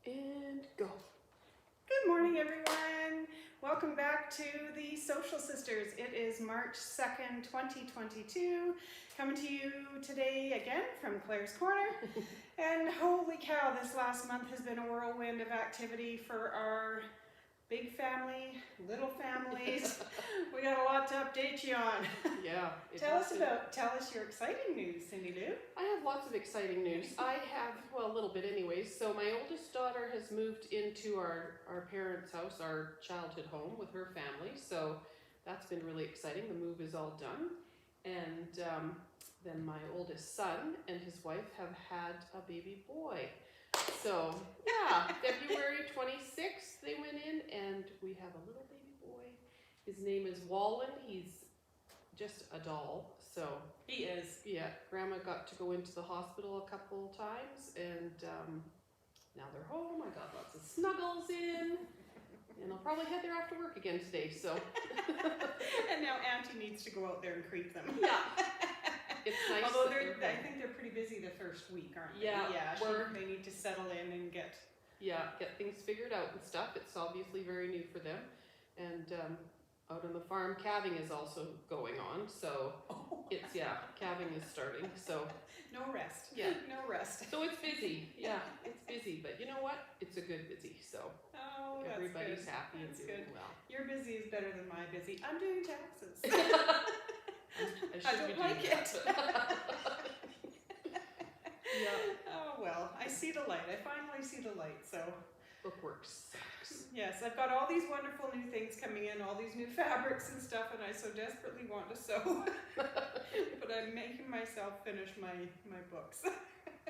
And go. Good morning, everyone. Welcome back to the Social Sisters. It is March 2nd, 2022. Coming to you today again from Claire's Corner. And holy cow, this last month has been a whirlwind of activity for our big family, little families. We got a lot to update you on. Yeah. Tell us your exciting news, Cindy Lou. I have lots of exciting news. I have, well, a little bit anyways. So my oldest daughter has moved into our parents' house, our childhood home with her family. So that's been really exciting. The move is all done. And then my oldest son and his wife have had a baby boy. So yeah, February 26th they went in and we have a little baby boy. His name is Wallen. He's just a doll. So He is. yeah, Grandma got to go into the hospital a couple times and now they're home. I got lots of snuggles in and I'll probably head there after work again today. So And now Auntie needs to go out there and creep them. yeah. It's nice. Although I think they're pretty busy the first week, aren't they? Yeah, They need to settle in and get things figured out and stuff. It's obviously very new for them. And out on the farm, calving is also going on. So it's, calving is starting. So no rest. Yeah. No rest. So it's busy. Yeah, it's busy. But you know what? It's a good busy. So everybody's good. happy and That's doing good. well. Your busy is better than my busy. I'm doing taxes. I don't like it. Yeah. Oh well, I see the light. I finally see the light. So Bookwork sucks. yes, I've got all these wonderful new things coming in, all these new fabrics and stuff, and I so desperately want to sew. But I'm making myself finish my books.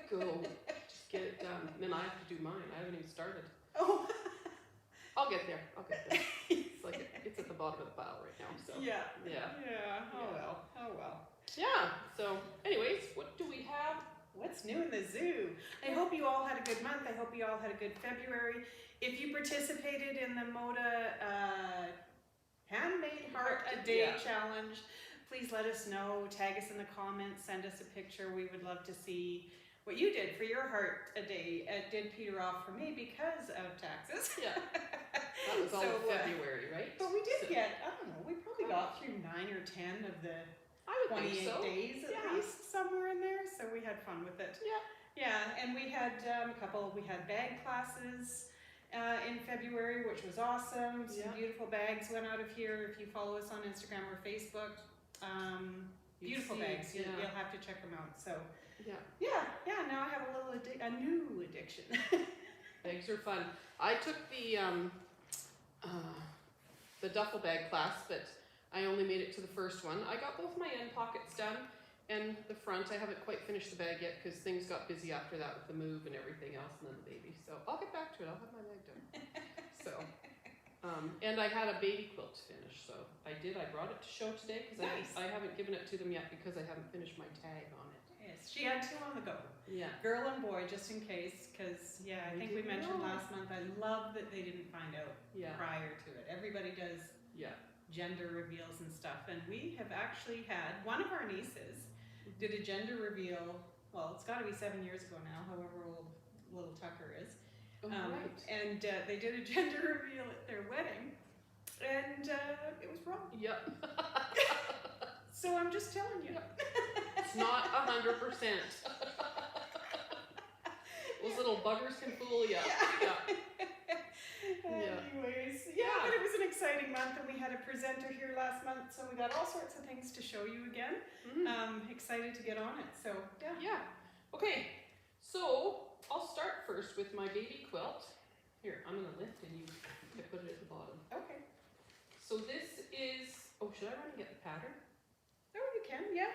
Go. Just get it done. And then I have to do mine. I haven't even started. Oh. I'll get there. It's like it's at the bottom of the pile right now. So Yeah. Yeah. Oh well. Yeah. So anyways, what do we have? What's new in the zoo? I hope you all had a good month. I hope you all had a good February. If you participated in the Moda Handmade Heart a Day challenge, please let us know. Tag us in the comments. Send us a picture. We would love to see what you did for your heart a day. It did peter off for me because of taxes. Yeah. That was all of February, right? But we did get, I don't know, we probably got through 9 or 10 of the 28 days at least, somewhere in there. So we had fun with it. Yeah, and we had we had bag classes in February, which was awesome. Some beautiful bags went out of here. If you follow us on Instagram or Facebook, beautiful bags. You'll have to check them out. So yeah. Now I have a new addiction. Bags are fun. I took the duffel bag class, but I only made it to the first one. I got both my end pockets done and the front. I haven't quite finished the bag yet because things got busy after that with the move and everything else and then the baby. So I'll get back to it. I'll have my bag done. So, and I had a baby quilt to finish. So I did. I brought it to show today because I haven't given it to them yet because I haven't finished my tag on it. Yes, she had 2 on the go. Yeah. Girl and boy, just in case, because I think we mentioned last month, I love that they didn't find out prior to it. Everybody does gender reveals and stuff, and we have actually had, one of our nieces did a gender reveal, well, it's got to be 7 years ago now, however old little Tucker is. Right. And they did a gender reveal at their wedding, and it was wrong. Yep. So I'm just telling you. It's not 100%. Those little buggers can fool you. Anyways, but it was an exciting month, and we had a presenter here last month, so we got all sorts of things to show you again. Excited to get on it. So Okay, so I'll start first with my baby quilt. Here, I'm gonna lift and you can put it at the bottom. Okay. So this is, should I run and get the pattern? Oh, you can, yeah.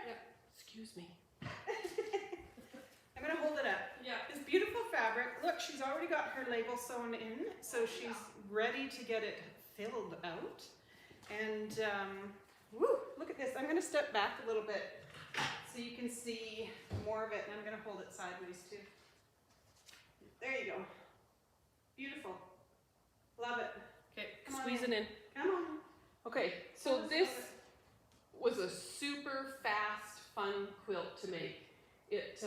Excuse me. I'm gonna hold it up. Yeah. This beautiful fabric. Look, she's already got her label sewn in, so she's ready to get it filled out. And look at this. I'm gonna step back a little bit so you can see more of it, and I'm gonna hold it sideways too. There you go. Beautiful. Love it. Okay, squeezing in. Come on. Okay, so this was a super fast, fun quilt to make. It's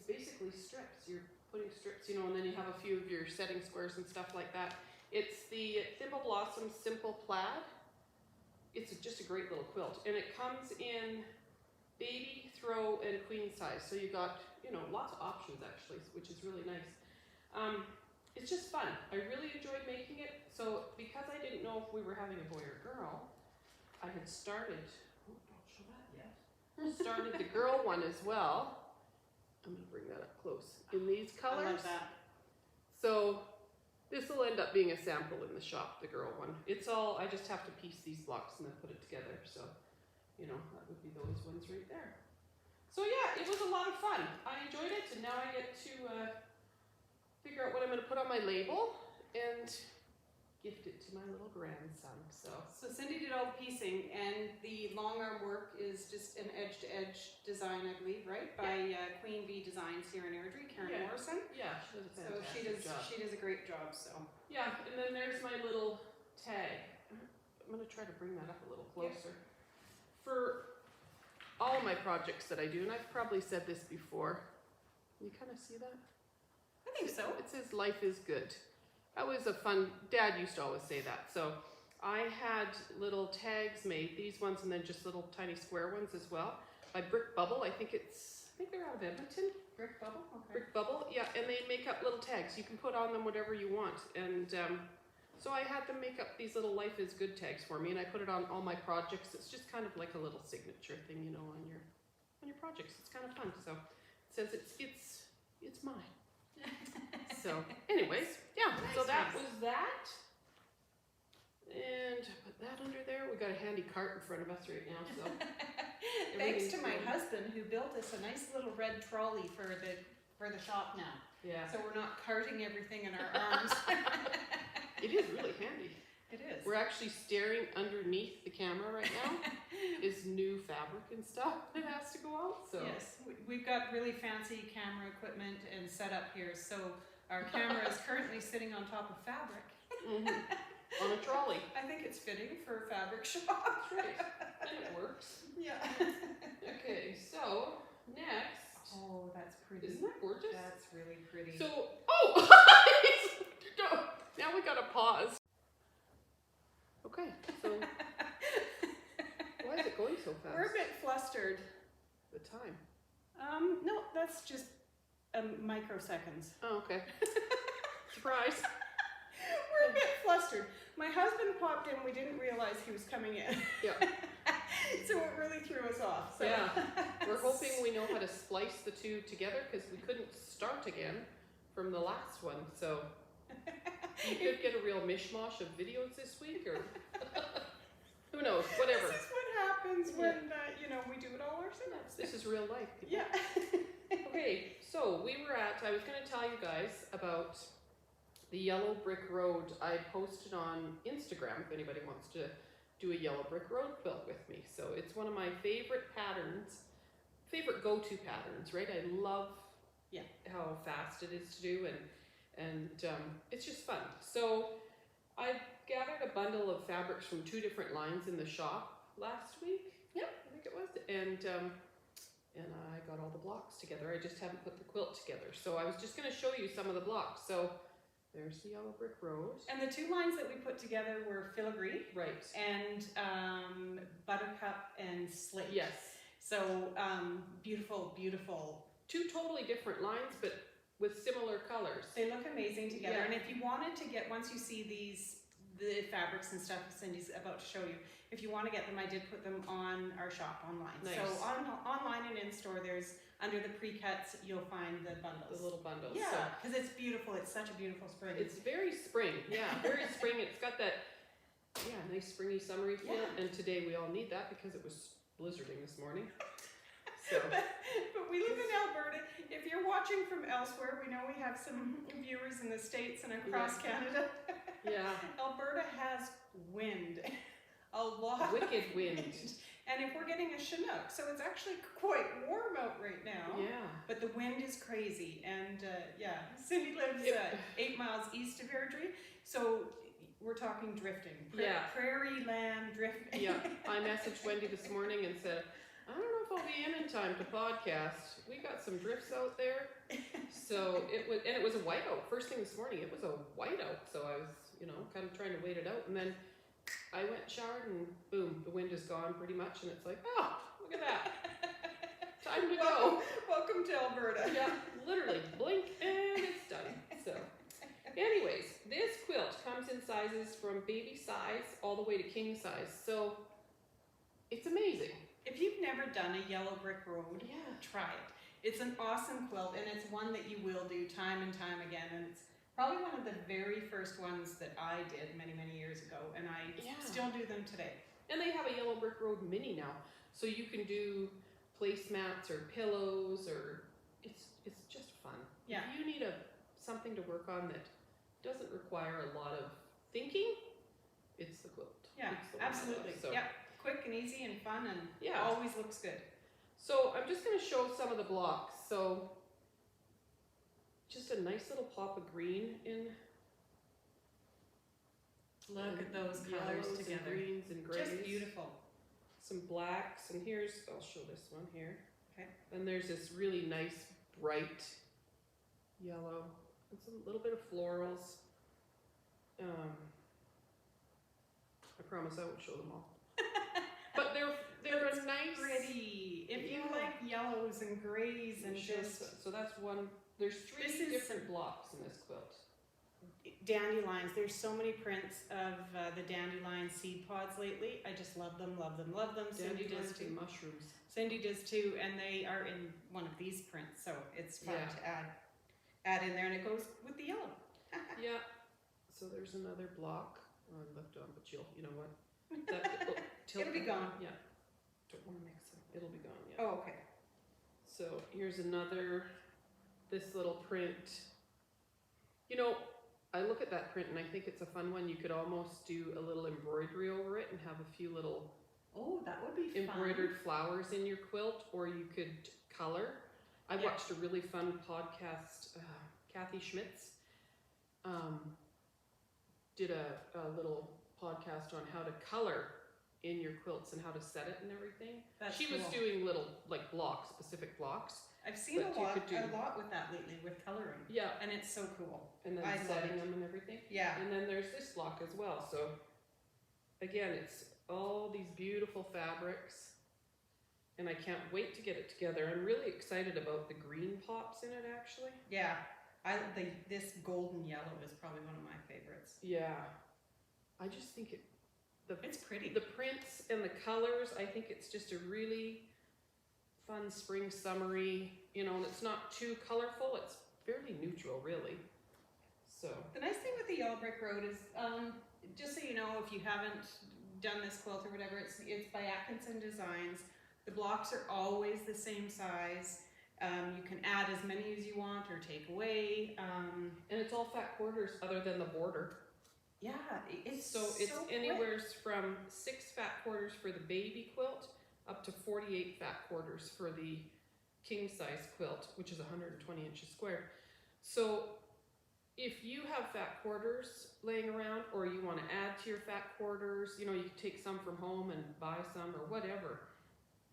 basically strips. You're putting strips, you know, and then you have a few of your setting squares and stuff like that. It's the Thimble Blossom Simple Plaid. It's just a great little quilt, and it comes in baby, throw, and queen size. So you got, you know, lots of options actually, which is really nice. It's just fun. I really enjoyed making it. So because I didn't know if we were having a boy or girl, I had started, oh, don't show that yet. Started the girl one as well. I'm gonna bring that up close. In these colors. I love that. So this will end up being a sample in the shop, the girl one. It's all, I just have to piece these blocks and then put it together. So, you know, that would be those ones right there. So yeah, it was a lot of fun. I enjoyed it, and now I get to figure out what I'm going to put on my label and gift it to my little grandson. So Cindy did all the piecing, and the long arm work is just an edge-to-edge design, I believe, right? By Queen Bee Designs here in Airdrie, Karen Morrison. Yeah, she does a So fantastic job. she does a great job. So yeah, and then there's my little tag. I'm going to try to bring that up a little closer. For all my projects that I do, and I've probably said this before. Can you kind of see that? I think so. It says life is good. That was a fun, Dad used to always say that. So I had little tags made, these ones, and then just little tiny square ones as well, by Brick Bubble. I think they're out of Edmonton. Brick Bubble? Okay. Brick Bubble, yeah, and they make up little tags. You can put on them whatever you want. And so I had them make up these little life is good tags for me, and I put it on all my projects. It's just kind of like a little signature thing, you know, on your projects. It's kind of fun. So it says it's mine. So anyways, yeah, nice, so that was that. And put that under there. We got a handy cart in front of us right now, so thanks to my husband who built us a nice little red trolley for the shop now. Yeah. So we're not carting everything in our arms. It is really handy. It is. We're actually staring underneath the camera right now. Is new fabric and stuff that has to go out. So yes, we've got really fancy camera equipment and setup here. So our camera is currently sitting on top of fabric. On a trolley. I think it's fitting for a fabric shop. That's right. And it works. Yeah. Okay, so next. Oh, that's pretty. Isn't that gorgeous? That's really pretty. So, now we gotta pause. Okay, so why is it going so fast? We're a bit flustered. The time. No, that's just microseconds. Oh, okay. Surprise. We're a bit flustered. My husband popped in. We didn't realize he was coming in. Yeah. So it really threw us off. So. Yeah. We're hoping we know how to splice the two together because we couldn't start again from the last one. So you could get a real mishmash of videos this week, or who knows? Whatever. This is what happens when we do it all ourselves. This is real life. People. Yeah. Okay. So I was going to tell you guys about the Yellow Brick Road. I posted on Instagram if anybody wants to do a Yellow Brick Road quilt with me. So it's one of my favorite patterns, favorite go-to patterns, right? I love how fast it is to do, and it's just fun. So I gathered a bundle of fabrics from 2 different lines in the shop last week. Yeah, I think it was. And I got all the blocks together. I just haven't put the quilt together. So I was just going to show you some of the blocks. So there's the Yellow Brick Road. And the 2 lines that we put together were filigree. Right. And buttercup and slate. Yes. So beautiful, beautiful. 2 totally different lines, but with similar colors. They look amazing together. Yeah. And if you wanted to get, once you see the fabrics and stuff Cindy's about to show you, if you want to get them, I did put them on our shop online. Nice. So online and in store, there's under the pre-cuts, you'll find the bundles. The little bundles. Yeah, because it's beautiful. It's such a beautiful spring. It's very spring. Yeah, very spring. It's got that, nice springy summery feel. Yeah. And today we all need that because it was blizzarding this morning. So. But we live in Alberta. If you're watching from elsewhere, we know we have some viewers in the States and across Canada. Yeah. Alberta has wind. A lot. Wicked wind. And if we're getting a Chinook, so it's actually quite warm out right now. Yeah. But the wind is crazy. And Cindy lives 8 miles east of Airdrie. So we're talking drifting. Prairie land drifting. Yeah. I messaged Wendy this morning and said, I don't know if I'll be in time to podcast. We got some drifts out there. So it was a whiteout. First thing this morning, it was a whiteout. So I was, kind of trying to wait it out. And then I went showered and boom, the wind is gone pretty much. And it's like, oh, look at that. Time to go. Welcome to Alberta. Yeah, literally blink and it's done. So anyways, this quilt comes in sizes from baby size all the way to king size. So it's amazing. If you've never done a yellow brick road, try it. It's an awesome quilt, and it's one that you will do time and time again. And it's probably one of the very first ones that I did many, many years ago, and I still do them today. And they have a yellow brick road mini now, so you can do placemats or pillows, or it's just fun. Yeah. If you need something to work on that doesn't require a lot of thinking, it's the quilt. Yeah, absolutely. So. Yep. Quick and easy and fun, and always looks good. So I'm just going to show some of the blocks. So just a nice little pop of green in. Look at those colors together. And greens and grays. Just beautiful. Some blacks, and I'll show this one here. Okay. And there's this really nice bright yellow and some little bit of florals. I promise I won't show them all. But they're a nice, pretty. If you like yellows and grays and so that's one. There's three different blocks in this quilt. Dandelions. There's so many prints of the dandelion seed pods lately. I just love them, love them, love them. Cindy does too. Mushrooms. Cindy does too, and they are in one of these prints, so it's fun to add in there, and it goes with the yellow. Yeah. So there's another block left on, but you know what? It'll be gone. Yeah. Don't want to mix them. It'll be gone. Yeah. Oh, okay. So here's this little print. I look at that print and I think it's a fun one. You could almost do a little embroidery over it and have a few little that would be embroidered flowers in your quilt, or you could color. I watched a really fun podcast. Kathy Schmitz did a little podcast on how to color in your quilts and how to set it and everything. She was doing little specific blocks. I've seen a lot with that lately, with coloring. Yeah. And it's so cool. And then setting them and everything. Yeah. And then there's this block as well. So again, it's all these beautiful fabrics, and I can't wait to get it together. I'm really excited about the green pops in it, actually. Yeah. This golden yellow is probably one of my favorites. Yeah. I just think it's pretty. The prints and the colors, I think it's just a really fun spring summery, and it's not too colorful. It's fairly neutral, really. So the nice thing with the yellow brick road is, just so you know, if you haven't done this quilt or whatever, it's by Atkinson Designs. The blocks are always the same size. You can add as many as you want or take away. And it's all fat quarters other than the border. Yeah, it's anywhere from 6 fat quarters for the baby quilt up to 48 fat quarters for the king size quilt, which is 120 inches squared. So if you have fat quarters laying around, or you want to add to your fat quarters, you can take some from home and buy some or whatever.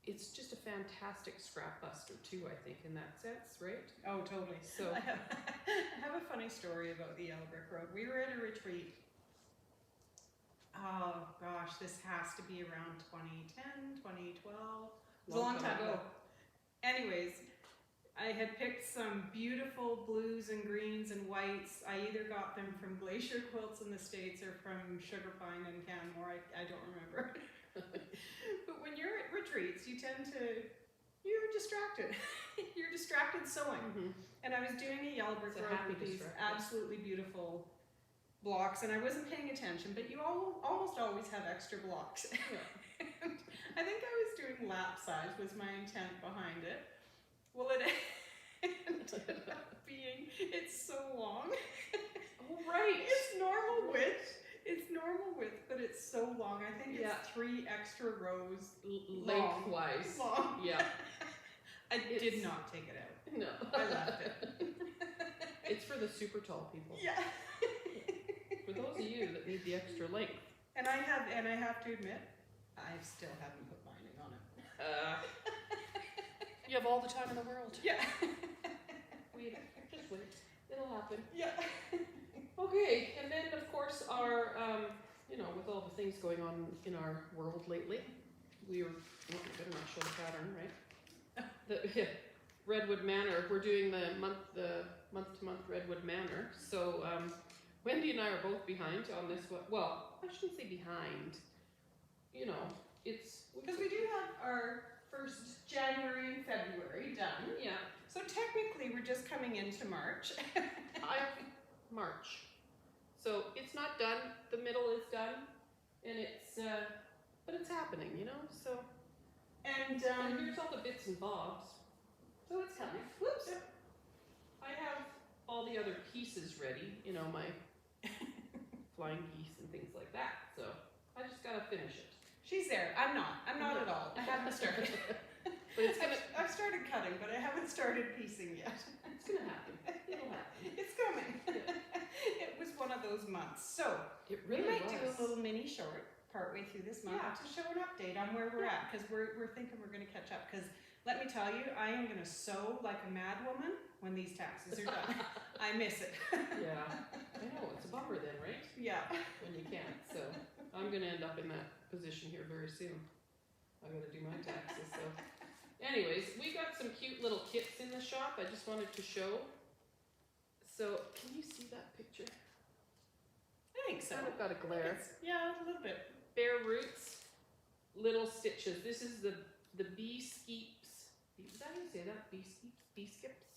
It's just a fantastic scrap buster too, I think, in that sense, right? Oh, totally. So I have a funny story about the yellow brick road. We were at a retreat. Oh gosh, this has to be around 2010, 2012. It was a long time ago. Anyways, I had picked some beautiful blues and greens and whites. I either got them from Glacier Quilts in the States or from Sugar Pine in Canmore. I don't remember. But when you're at retreats, you're distracted. You're distracted sewing. Mm-hmm. And I was doing a yellow brick road with these absolutely beautiful blocks, and I wasn't paying attention, but you almost always have extra blocks. And I think I was doing lap size was my intent behind it. Well, it ended up being, it's so long. Oh, right. It's normal width, but it's so long. I think it's 3 extra rows lengthwise. Long. Yeah. I did not take it out. No. I left it. It's for the super tall people. Yeah. For those of you that need the extra length. And I have to admit, I still haven't put binding on it. You have all the time in the world. Yeah. Just wait. It'll happen. Yeah. Okay, and then of course our, with all the things going on in our world lately, we better not show the pattern, right? The Redwood Manor. We're doing the month-to-month Redwood Manor. So Wendy and I are both behind on this one. Well, I shouldn't say behind. It's because we do have our first January and February done. Yeah. So technically, we're just coming into March. March. So it's not done. The middle is done, and but it's happening, So. And here's all the bits and bobs. So it's coming. Whoops. Yeah. I have all the other pieces ready. My flying geese and things like that. So I just gotta finish it. She's there. I'm not at all. I haven't started. But I've started cutting, but I haven't started piecing yet. It's gonna happen. It'll happen. It's coming. Yeah. It was one of those months. So it really we might was. do a little mini short partway through this month to show an update on where we're at, because we're thinking we're going to catch up. Because let me tell you, I am going to sew like a mad woman when these taxes are done. I miss it. Yeah, I know, it's a bummer then, right? Yeah. When you can't. So I'm going to end up in that position here very soon. I got to do my taxes. So anyways, we got some cute little kits in the shop. I just wanted to show. So can you see that picture? I think so. I've got a glare. Yeah, a little bit. Bare roots, little stitches. This is the bee skeeps. Is that how you say that? Bee skeeps? Bee skips?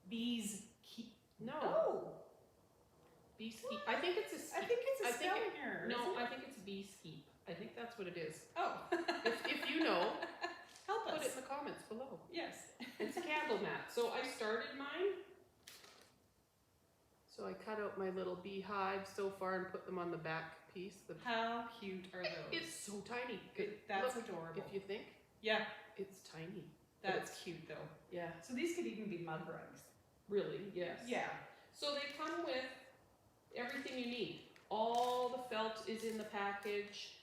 Bees keep. No. Oh. Bee skeep. I think it's a skeep. I think it's a spelling error. No, I think it's bee skeep. I think that's what it is. Oh. If you know, help us. Put it in the comments below. Yes. It's a candle mat. So I started mine. So I cut out my little beehives so far and put them on the back piece. How cute are those? It's so tiny. That's Look, adorable. If you think. Yeah. It's tiny. That's cute though. Yeah. So these could even be mug rugs. Really? Yes. Yeah. So they come with everything you need. All the felt is in the package.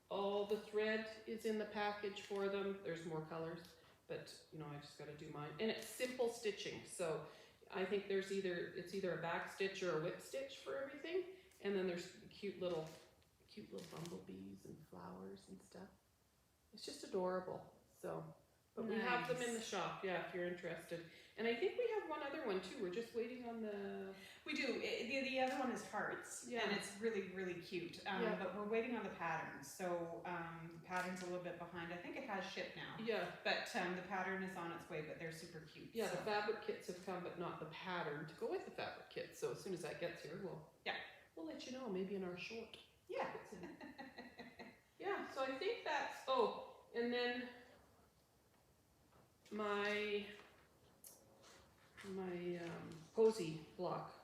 All the thread is in the package for them. There's more colors, but I just got to do mine. And it's simple stitching. So I think it's either a back stitch or a whip stitch for everything. And then there's cute little bumblebees and flowers and stuff. It's just adorable. So, but we have them in the shop. Yeah, if you're interested. And I think we have one other one too. We're just waiting on the. We do. The other one is hearts, and it's really, really cute. But we're waiting on the patterns. So the pattern's a little bit behind. I think it has shipped now. Yeah. But the pattern is on its way, but they're super cute. Yeah, the fabric kits have come, but not the pattern to go with the fabric kits. So as soon as that gets here, we'll let you know. Maybe in our short. Yeah. Yeah. So I think that's. Oh, and then my posy block.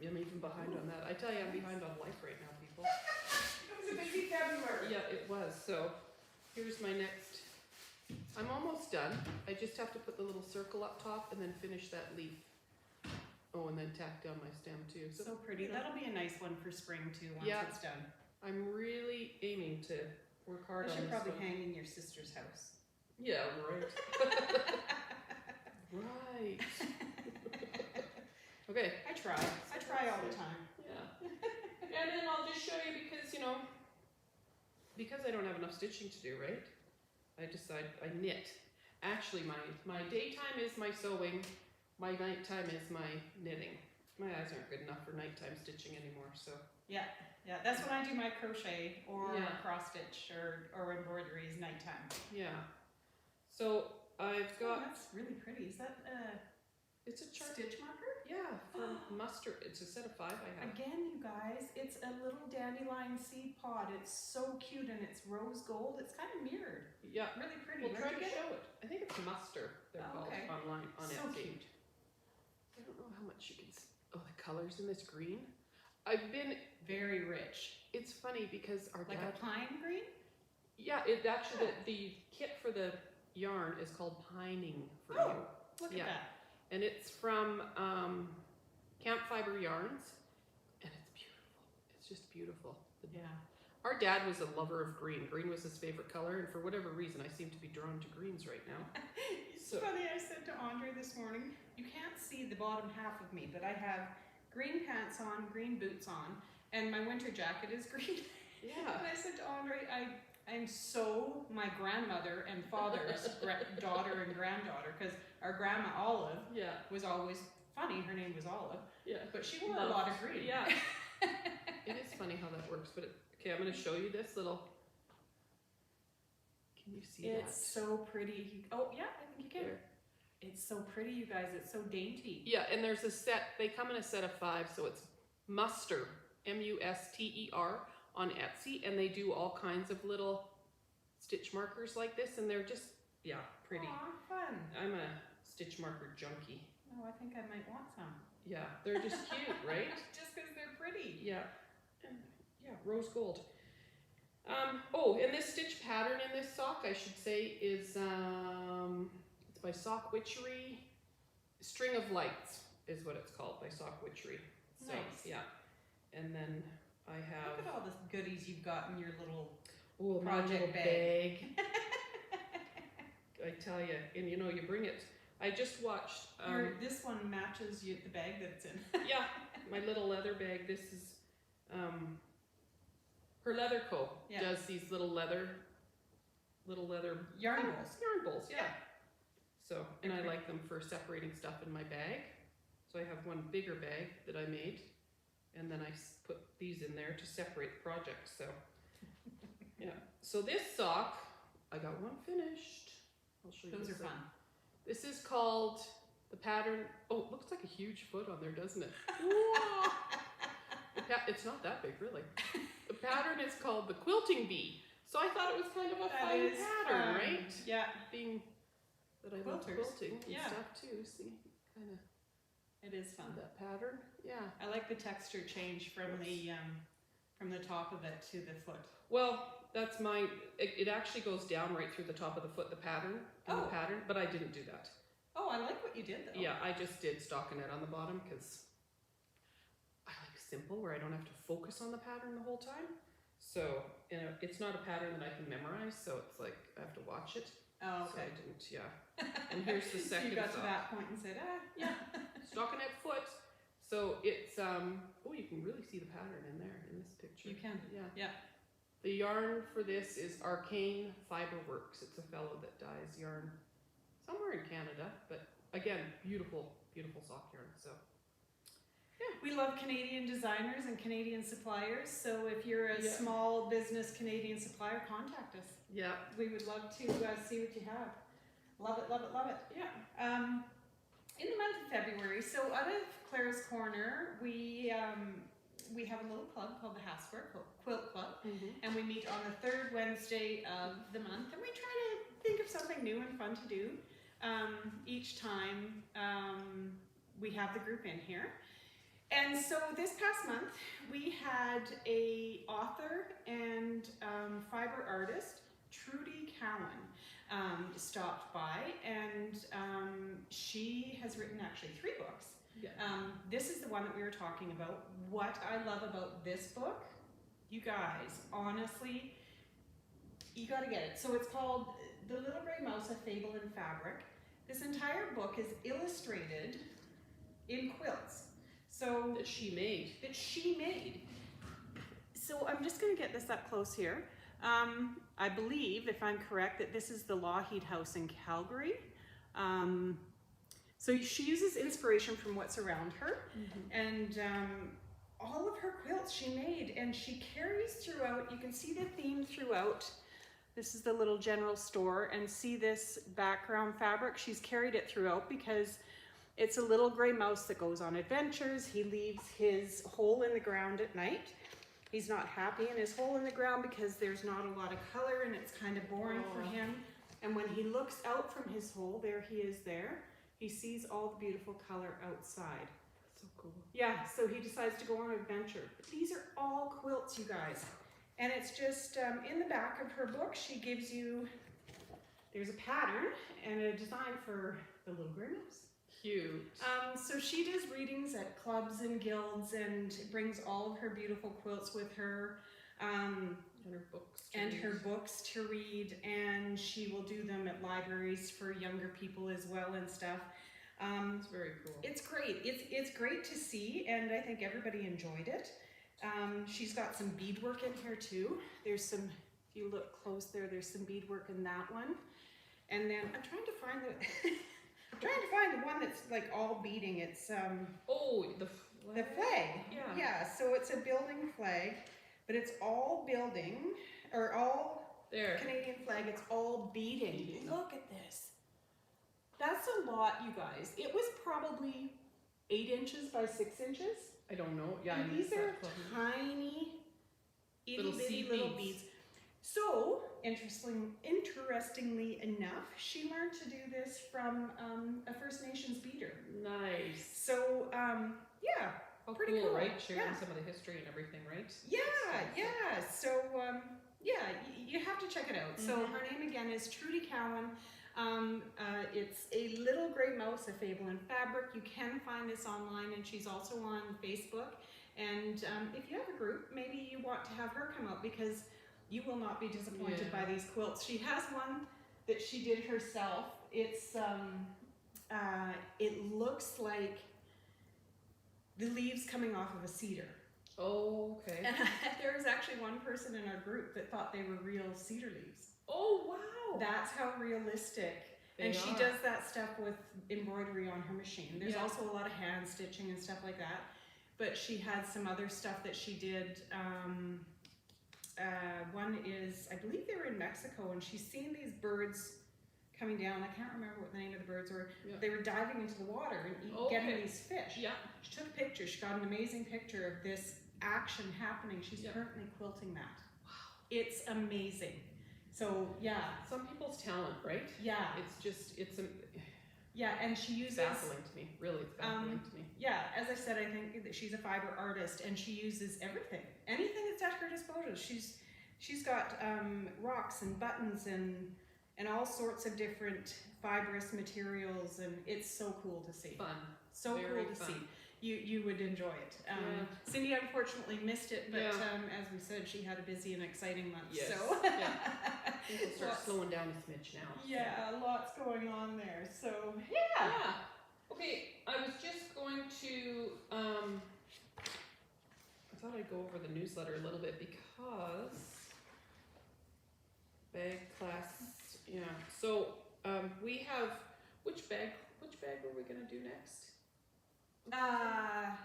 I'm even behind on that. I tell you, I'm behind on life right now, people. It was a busy February. Yeah, it was. So here's my next. I'm almost done. I just have to put the little circle up top and then finish that leaf. Oh, and then tack down my stem too. So pretty. That'll be a nice one for spring too once it's done. I'm really aiming to work hard on this. I should probably hang in your sister's house. Yeah, right. Right. Okay. I try all the time. Yeah. And then I'll just show you because I don't have enough stitching to do, right? I decide I knit. Actually, my daytime is my sewing. My nighttime is my knitting. My eyes aren't good enough for nighttime stitching anymore, so. Yeah. That's when I do my crochet or cross stitch or embroidery is nighttime. Yeah. So I've got. Oh, that's really pretty. Is that it's a stitch marker? Yeah, from mustard. It's a set of 5 I have. Again, you guys, it's a little dandelion seed pod. It's so cute and it's rose gold. It's kind of mirrored. Yeah. Really pretty. We'll try to show it. I think it's muster. They're called online on so Etsy. Cute. I don't know how much you can see. Oh, the colors in this green. I've been very rich. It's funny because our like a pine green. Yeah, it actually the kit for the yarn is called Pining for You. Look at that. And it's from Camp Fiber Yarns, and it's beautiful. It's just beautiful. Yeah. Our dad was a lover of green. Green was his favorite color, and for whatever reason, I seem to be drawn to greens right now. It's funny, I said to Andre this morning, you can't see the bottom half of me, but I have green pants on, green boots on, and my winter jacket is green. Yeah. And I said to Andre, I'm so my grandmother and father's daughter and granddaughter, because our grandma Olive was always funny. Her name was Olive. Yeah. But she wore a lot of green. Yeah. It is funny how that works. But okay, I'm going to show you this little. Can you see that? It's so pretty. Oh yeah, I think you can. There. It's so pretty, you guys. It's so dainty. Yeah, and there's a set. They come in a set of 5, so it's Muster, M-U-S-T-E-R, on Etsy, and they do all kinds of little stitch markers like this, and they're just pretty. Aw, fun. I'm a stitch marker junkie. Oh, I think I might want some. Yeah, they're just cute, right? Just because they're pretty. Yeah, and rose gold. Oh, and this stitch pattern in this sock, I should say, is it's by Sock Witchery. String of Lights is what it's called, by Sock Witchery. So, nice. Yeah, and then I have. Look at all the goodies you've got in your little project bag. I tell you, and you know, you bring it. I just watched. This one matches the bag that it's in. Yeah, my little leather bag. This is her Leather Co. does these little leather yarn bowls. Yarn bowls, yeah. So, and I like them for separating stuff in my bag. So I have one bigger bag that I made, and then I put these in there to separate projects. So, yeah. So this sock, I got one finished. I'll show you. Those are fun. This is called the pattern. Oh, it looks like a huge foot on there, doesn't it? It's not that big, really. The pattern is called the Quilting Bee. So I thought it was kind of a fun pattern, right? Yeah. Being that I love quilting and stuff too. See, kind of. It is fun. That pattern, yeah. I like the texture change from the top of it to the foot. Well, that's it actually goes down right through the top of the foot, the pattern, but I didn't do that. Oh, I like what you did though. Yeah, I just did stockinette on the bottom because I like simple where I don't have to focus on the pattern the whole time. So, it's not a pattern that I can memorize, so it's like I have to watch it. Oh, okay. So I didn't, And here's the second so you got to that point and said, stockinette foot. So it's, you can really see the pattern in there, in this picture. You can. Yeah. The yarn for this is Arcane Fiberworks. It's a fellow that dyes yarn somewhere in Canada, but again, beautiful, beautiful sock yarn. So, we love Canadian designers and Canadian suppliers. So if you're a small business Canadian supplier, contact us. Yeah, we would love to see what you have. Love it, love it, love it. Yeah. In the month of February, so out of Claire's Corner, we have a little club called the Hasper Quilt Club, and we meet on the 3rd Wednesday of the month, and we try to think of something new and fun to do each time we have the group in here. And so this past month, we had a author and fiber artist, Trudy Cowan, stopped by, and she has written actually 3 books. Yeah. This is the one that we were talking about. What I love about this book, you guys, honestly, you got to get it. So it's called The Little Gray Mouse, A Fable in Fabric. This entire book is illustrated in quilts. So that she made. So I'm just going to get this up close here. I believe, if I'm correct, that this is the Lougheed House in Calgary. So she uses inspiration from what's around her, and all of her quilts she made, and she carries throughout. You can see the theme throughout. This is the little general store, and see this background fabric. She's carried it throughout because it's a little gray mouse that goes on adventures. He leaves his hole in the ground at night. He's not happy in his hole in the ground because there's not a lot of color and it's kind of boring for him. And when he looks out from his hole, there he is there. He sees all the beautiful color outside. So cool. Yeah, so he decides to go on an adventure. But these are all quilts, you guys. And it's just, in the back of her book, she gives you, there's a pattern and a design for the little gray mouse. Cute. So she does readings at clubs and guilds and brings all of her beautiful quilts with her. And her books. To read, and she will do them at libraries for younger people as well and stuff. It's very cool. It's great. It's great to see, and I think everybody enjoyed it. She's got some beadwork in here too. There's some, if you look close there, there's some beadwork in that one. And then I'm trying to find the one that's like all beading. It's the flag. The flag. Yeah. So it's a building flag, but it's all building, or all Canadian flag. It's all beading. Look at this. That's a lot, you guys. It was probably 8 inches by 6 inches. I don't know. Yeah, and these are tiny, itty bitty little beads. So, interestingly enough, she learned to do this from a First Nations beader. Nice. So, yeah, pretty cool, right? Sharing some of the history and everything, right? Yeah. So, you have to check it out. So her name again is Trudy Cowan. It's a little gray mouse, a fable in fabric. You can find this online, and she's also on Facebook. And if you have a group, maybe you want to have her come out, because you will not be disappointed by these quilts. She has one that she did herself. It's it looks like the leaves coming off of a cedar. Oh, okay. And there was actually one person in our group that thought they were real cedar leaves. Oh, wow. That's how realistic. And she does that stuff with embroidery on her machine. There's also a lot of hand stitching and stuff like that. But she had some other stuff that she did. One is, I believe they were in Mexico, and she's seen these birds coming down. I can't remember what the name of the birds were. Yeah. They were diving into the water and getting these fish. Yeah. She took a picture. She got an amazing picture of this action happening. She's currently quilting that. Wow. It's amazing. So, yeah. Some people's talent, right? Yeah. Yeah, and she uses... baffling to me. Really, it's baffling to me. Yeah, as I said, I think that she's a fiber artist, and she uses everything. Anything that's at her disposal. She's got rocks and buttons and all sorts of different fibrous materials, and it's so cool to see. Fun. So Very cool to fun. see. You would enjoy it. Cindy unfortunately missed it, but as we said, she had a busy and exciting month. Yes. So People start slowing down a smidge now. Yeah, lots going on there. So yeah. Okay, I was just going to I thought I'd go over the newsletter a little bit, because bag class. Yeah. So we have which bag were we gonna do next? Yeah.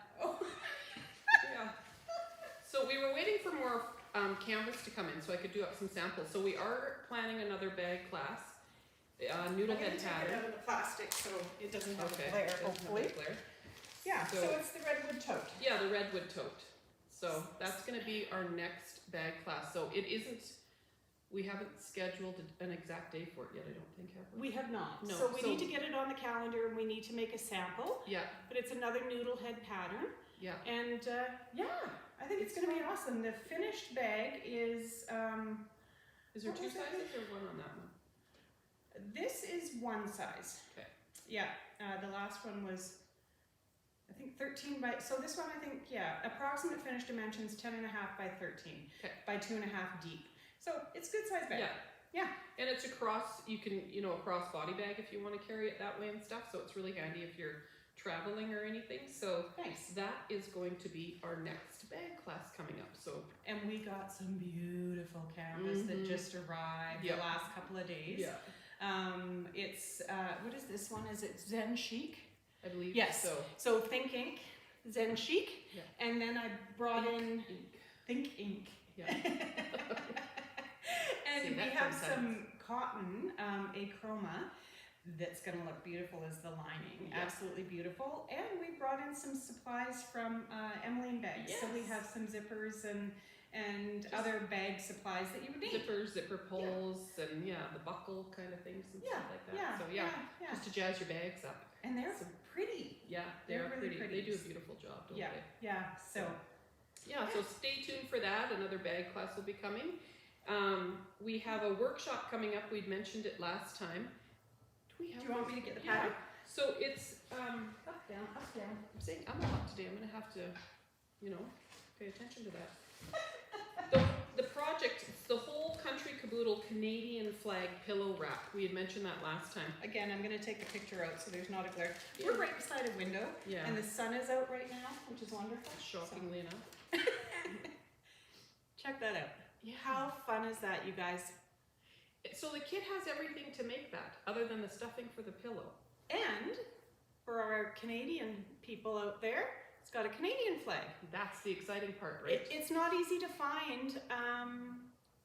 So we were waiting for more canvas to come in so I could do up some samples. So we are planning another bag class. Noodle head pattern. Take it out of the plastic so it doesn't have a glare, hopefully. Yeah, so it's the redwood tote. Yeah, the redwood tote. So that's going to be our next bag class. So it isn't, we haven't scheduled an exact day for it yet, I don't think, have we? We have not. No. So we need to get it on the calendar, and we need to make a sample. Yeah. But it's another noodle head pattern. Yeah. And I think it's going to be awesome. The finished bag is... is there 2 sizes or one on that one? This is one size. Okay. Yeah. The last one was, I think 13 by, so this one I think, approximate finished dimensions 10.5 by 13 by 2.5 deep. So it's good size bag. Yeah. And it's a cross, you can, a cross body bag if you want to carry it that way and stuff. So it's really handy if you're traveling or anything. So that is going to be our next bag class coming up. So, and we got some beautiful canvas that just arrived the last couple of days. Yeah. It's what is this one? Is it Zen Chic? I believe so. So Think Ink, Zen Chic, and then I brought Think Ink. Yeah. And we have some cotton, achroma, that's going to look beautiful as the lining. Absolutely beautiful. And we brought in some supplies from Emmeline Bags. So we have some zippers and other bag supplies that you would need. Zippers, zipper pulls, and the buckle kind of things and stuff like that. So just to jazz your bags up. And they're pretty. Yeah, they're really pretty. They do a beautiful job, don't they? Yeah. So stay tuned for that. Another bag class will be coming. We have a workshop coming up. We'd mentioned it last time. Do you want me to get the pattern? So it's up, down, up, down. I'm saying I'm a lot today. I'm gonna have to, pay attention to that. The project, it's the whole country caboodle Canadian flag pillow wrap. We had mentioned that last time. Again, I'm going to take the picture out so there's not a glare. We're right beside a window, and the sun is out right now, which is wonderful. Shockingly enough. Check that out. Yeah. How fun is that, you guys? So the kit has everything to make that, other than the stuffing for the pillow. And for our Canadian people out there, it's got a Canadian flag. That's the exciting part, right? It's not easy to find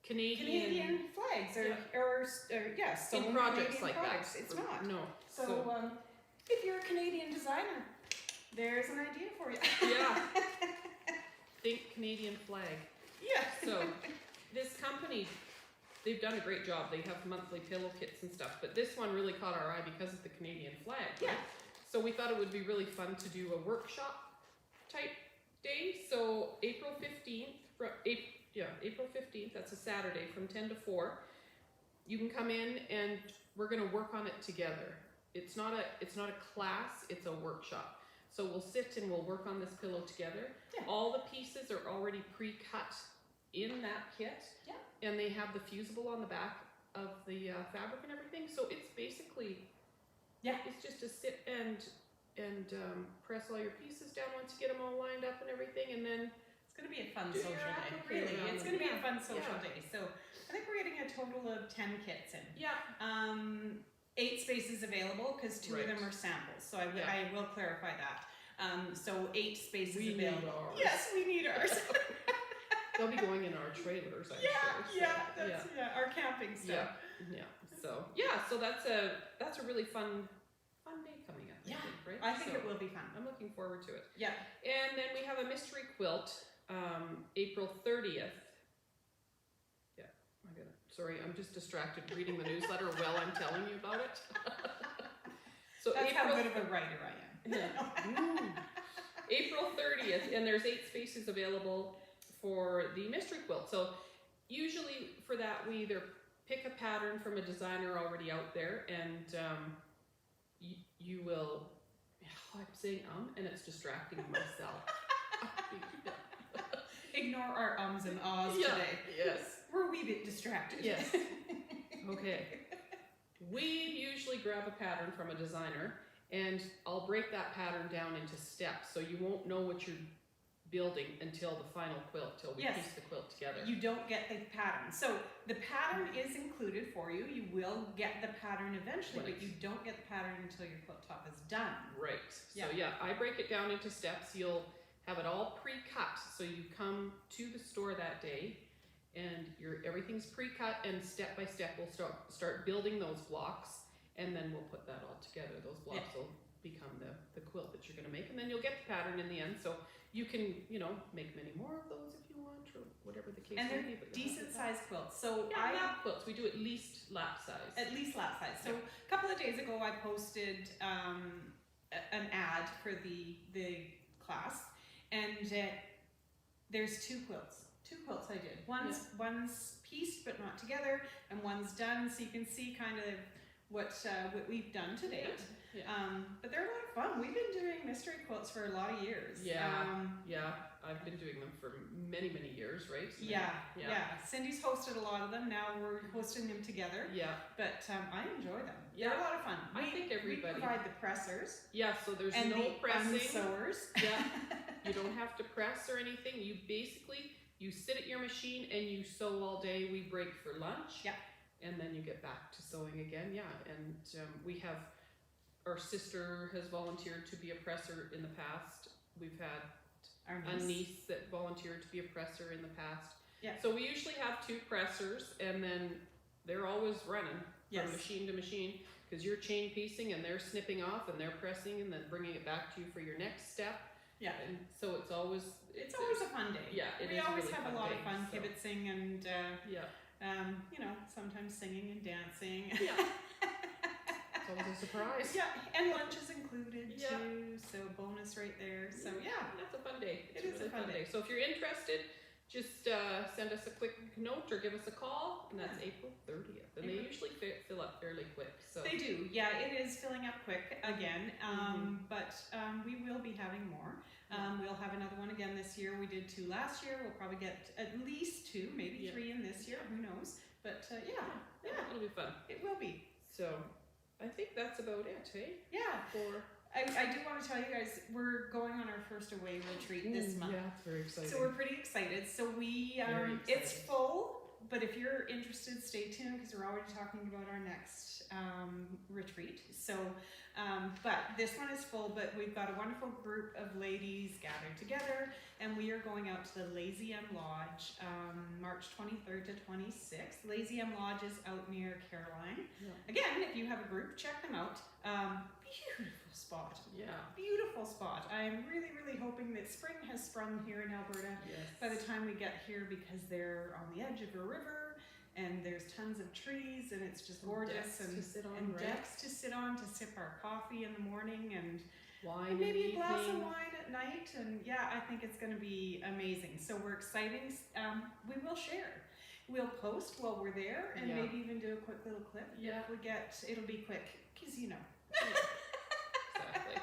Canadian flags or some in projects Canadian like products. that. It's not. No. So if you're a Canadian designer, there's an idea for you. Yeah. Think Canadian flag. Yeah. So this company, they've done a great job. They have monthly pillow kits and stuff, but this one really caught our eye because of the Canadian flag. Yeah. Right? So we thought it would be really fun to do a workshop type day. So April 15th, April 15th, that's a Saturday from 10 to 4. You can come in and we're going to work on it together. It's not a class, it's a workshop. So we'll sit and we'll work on this pillow together. Yeah. All the pieces are already pre-cut in that kit. Yeah. And they have the fusible on the back of the fabric and everything. So it's basically, it's just to sit and press all your pieces down once you get them all lined up and everything, and then it's going to be a fun social day. Really, it's going to be a fun social day. So I think we're getting a total of 10 kits in. Yeah. 8 spaces available because 2 of them are samples. So I will clarify that. So 8 spaces available. Need ours. Yes, we need ours. They'll be going in our trailers, I'm sure. So, our camping stuff. Yeah. So that's a really fun day coming up. I think, right? I think it will be fun. I'm looking forward to it. Yeah. And then we have a mystery quilt, April 30th. Sorry, I'm just distracted reading the newsletter while I'm telling you about it. So that's how good of a writer I am. April 30th, and there's 8 spaces available for the mystery quilt. So usually for that, we either pick a pattern from a designer already out there, and you will, I'm saying and it's distracting myself. Ignore our ums and ahs today. Yes. We're a wee bit distracted. Yes. Okay. We usually grab a pattern from a designer, and I'll break that pattern down into steps, so you won't know what you're building until the final quilt, till we piece the quilt together. You don't get the pattern. So the pattern is included for you. You will get the pattern eventually, but you don't get the pattern until your quilt top is done. Right. So I break it down into steps. You'll have it all pre-cut, so you come to the store that day and everything's pre-cut, and step by step we'll start building those blocks, and then we'll put that all together. Those blocks will become the quilt that you're going to make, and then you'll get the pattern in the end, so you can make many more of those if you want, or whatever the case may be. And they're decent sized quilts. So lap quilts, we do at least lap size. At least lap size. So a couple of days ago I posted an ad for the class, and there's 2 quilts. 2 quilts I did. One's pieced but not together, and one's done, so you can see kind of what we've done to date. But they're a lot of fun. We've been doing mystery quilts for a lot of years. I've been doing them for many years, right? Cindy's hosted a lot of them. Now we're hosting them together. But I enjoy them. They're a lot of fun. I think everybody. We provide the pressers. So there's and no pressing. Sewers. You don't have to press or anything. You sit at your machine and you sew all day. We break for lunch. And then you get back to sewing again. And we have, our sister has volunteered to be a presser in the past. We've had a niece that volunteered to be a presser in the past. So we usually have 2 pressers, and then they're always running from machine to machine, because you're chain piecing and they're snipping off and they're pressing and then bringing it back to you for your next step. And so it's always a fun day. We always really have a lot of fun so. kibitzing and sometimes singing and dancing. It's always a surprise. And lunch is included too, so bonus right there. So that's a fun day. It is a fun day. So if you're interested, just send us a quick note or give us a call, and that's April 30th. And they usually fill up fairly quick. So they do. It is filling up quick again. But we will be having more. We'll have another one again this year. We did 2 last year. We'll probably get at least 2, maybe 3 in this year. Who knows? But yeah, it'll be fun. It will be. So I think that's about it, hey? Yeah. I do want to tell you guys, we're going on our first away retreat this month. Yeah, it's very exciting. So we're pretty excited. So we, it's full, but if you're interested, stay tuned because we're already talking about our next retreat. So, but this one is full, but we've got a wonderful group of ladies gathered together, and we are going out to the Lazy M Lodge, March 23rd to 26th. Lazy M Lodge is out near Caroline. Yeah. Again, if you have a group, check them out. Beautiful spot. Yeah. Beautiful spot. I'm really, really hoping that spring has sprung here in Alberta by the time we get here, because they're on the edge of a river and there's tons of trees and it's just gorgeous, and decks to sit on to sip our coffee in the morning, and wine, and maybe a glass of wine at night, and yeah, I think it's going to be amazing. So we're excited. We will share. We'll post while we're there, and maybe even do a quick little clip. Yeah. If we get, it'll be quick, because you know. Exactly.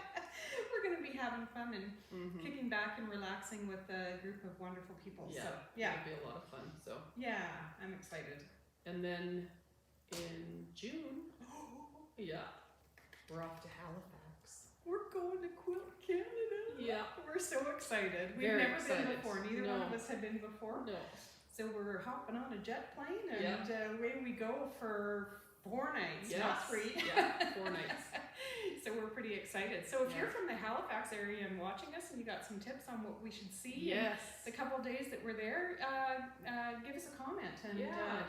We're going to be having fun and kicking back and relaxing with a group of wonderful people. Yeah. So It'll be a lot of fun. So yeah, I'm excited. And then in June, we're off to Halifax. We're going to Quilt Canada. Yeah. We're so excited. We've Very never excited. been before. Neither one of us have been before. No. So we're hopping on a jet plane, and away we go for 4 nights, not 3. Yeah, 4 nights. So we're pretty excited. So if you're from the Halifax area and watching us, and you got some tips on what we should see, the couple of days that we're there, give us a comment and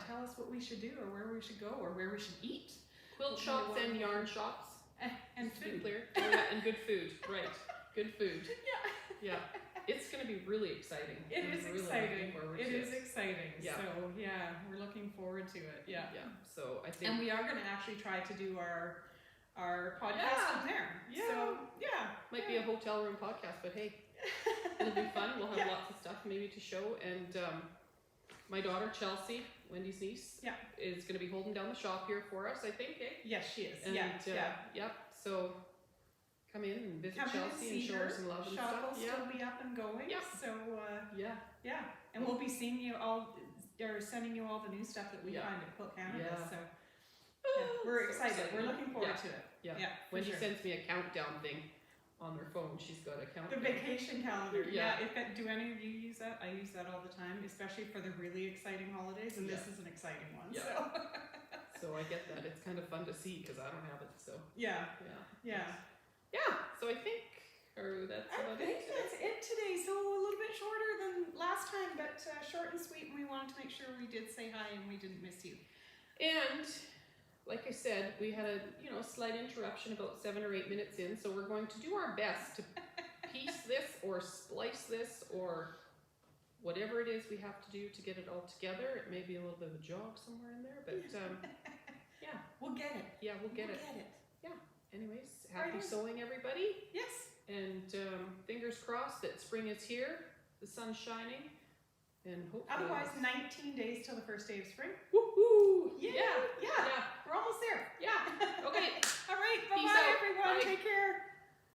tell us what we should do, or where we should go, or where we should eat. Quilt shops and yarn shops. And food. Clear. And good food. Right. Good food. Yeah. It's going to be really exciting. It is really exciting. It is exciting. Yeah. So we're looking forward to it. Yeah. Yeah. So I think. And we are going to actually try to do our podcast from there. Yeah. So might be a hotel room podcast, but hey, it'll be fun. We'll have lots of stuff maybe to show. And my daughter Chelsea, Wendy's niece, is going to be holding down the shop here for us, I think. Eh? Yes, she is. And, Yep. So come in and visit Chelsea and show her some love and shop stuff. will still be up and going. Yeah. So and we'll be seeing you all, or sending you all the new stuff that we find at Quilt Canada. So we're excited. We're looking forward to it. Yeah. Wendy sends me a countdown thing on her phone. She's got a countdown. The vacation calendar. Do any of you use that? I use that all the time, especially for the really exciting holidays, and this is an exciting one. Yeah. So I get that. It's kind of fun to see because I don't have it. So yeah. So I think that's about it. I think that's it today. So a little bit shorter than last time, but short and sweet. And we wanted to make sure we did say hi and we didn't miss you. And like I said, we had a slight interruption about 7 or 8 minutes in, so we're going to do our best to piece this or splice this or whatever it is we have to do to get it all together. It may be a little bit of a jog somewhere in there, but we'll get it. Yeah, we'll get it. Yeah. Anyways, happy sewing, everybody. Yes. And fingers crossed that spring is here, the sun's shining, and hopefully. Otherwise, 19 days till the first day of spring. Woohoo! Yeah.